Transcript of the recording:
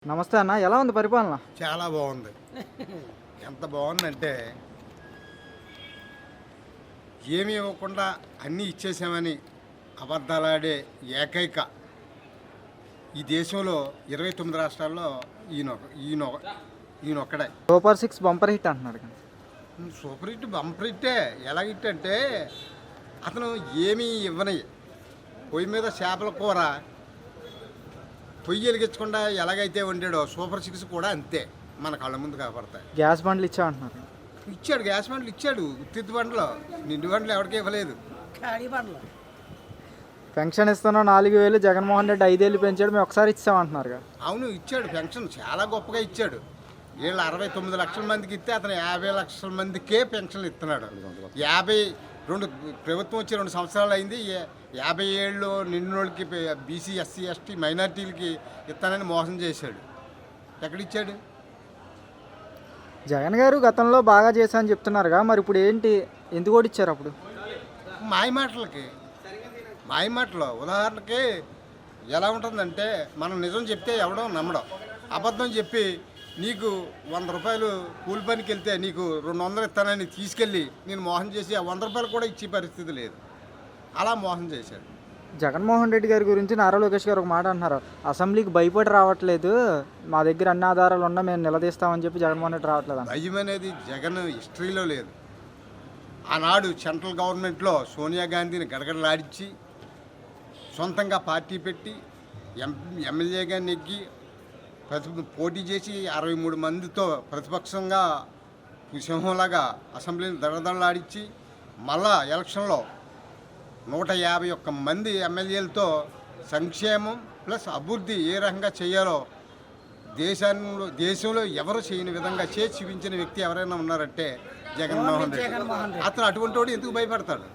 నమస్తే అన్న, ఎలా ఉంది పరిపాలన? చాలా బాగుంది. ఎంత బాగుందంటే ఏమీ ఇవ్వకుండా అన్నీ ఇచ్చేసామని అబద్ధాలాడే ఏకైక ఈ దేశంలో 29 రాష్ట్రాల్లో ఈయనొక్కడే. సూపర్ 6 బంపర్ హిట్ అంటున్నారు కదా. సూపర్ హిట్ బంపర్ హిట్టే. ఎలా హిట్ అంటే అతను ఏమీ ఇవ్వని పొయ్యి మీద చేపల కూర పొయ్యి వెలిగించకుండా ఎలాగైతే వండాడో సూపర్ 6 కూడా అంతే మన కళ్ళ ముందు కాపాడతాయి. గ్యాస్ బండ్లు ఇచ్చామంటున్నారు. ఇచ్చాడు, గ్యాస్ బండ్లు ఇచ్చాడు, ఉత్తిత్తు బండ్లు, నిండు బండ్లు ఎవరికి ఇవ్వలేదు. పెన్షన్ ఇస్తున్నాం 4,000, జగన్మోహన్ రెడ్డి 5,000 పెంచాడు, మేము ఒకసారి ఇచ్చామంటున్నారు కదా. అవును ఇచ్చాడు, పెన్షన్ చాలా గొప్పగా ఇచ్చాడు. వీళ్ళు 69 లక్షల మందికి ఇస్తే అతను 50 లక్షల మందికే పెన్షన్లు ఇస్తున్నాడు. 52 ప్రభుత్వం వచ్చి 2 సంవత్సరాలు అయింది. 57 నిండినోళ్ళకి బీసీ, ఎస్సీ, ఎస్టీ, మైనార్టీలకి ఇస్తానని మోసం చేశాడు. ఎక్కడిచ్చాడు? జగన్ గారు గతంలో బాగా చేశారని చెప్తున్నారుగా, మరి ఇప్పుడు ఏంటి, ఎందుకు కూడా ఇచ్చారు? అప్పుడు మాయమాటలు. ఉదాహరణకి ఎలా ఉంటుందంటే, మనం నిజం చెప్తే ఎవడో నమ్మడం, అబద్ధం చెప్పి నీకు 100 రూపాయలు కూలి పనికి వెళ్తే నీకు 200 ఇస్తానని తీసుకెళ్ళి నేను మోసం చేసి ఆ 100 రూపాయలు కూడా ఇచ్చే పరిస్థితి లేదు. అలా మోసం చేశాడు. జగన్మోహన్ రెడ్డి గారి గురించి నారా లోకేష్ గారు ఒక మాట అంటున్నారు, అసెంబ్లీకి భయపడి రావట్లేదు, మా దగ్గర అన్ని ఆధారాలు ఉన్నా మేము నిలదీస్తామని చెప్పి జగన్మోహన్ రెడ్డి రావట్లేదు. భయం అనేది జగన్ హిస్టరీలో లేదు. ఆనాడు సెంట్రల్ గవర్నమెంట్లో సోనియా గాంధీని గడగడలాడించి సొంతంగా పార్టీ పెట్టి ఎమ్మెల్యేగా నెగ్గి పోటీ చేసి 63 మందితో ప్రతిపక్షంగా సింహంలాగా అసెంబ్లీని దడదడలాడించి మళ్ళా ఎలక్షన్లో 151 మంది ఎమ్మెల్యేలతో సంక్షేమం ప్లస్ అభివృద్ధి ఏ రకంగా చేయాలో దేశంలో ఎవరు చేయని విధంగా చేసి చూపించిన వ్యక్తి ఎవరైనా ఉన్నారంటే జగన్మోహన్ రెడ్డి. అతను అటువంటి వాడు ఎందుకు భయపడతాడు?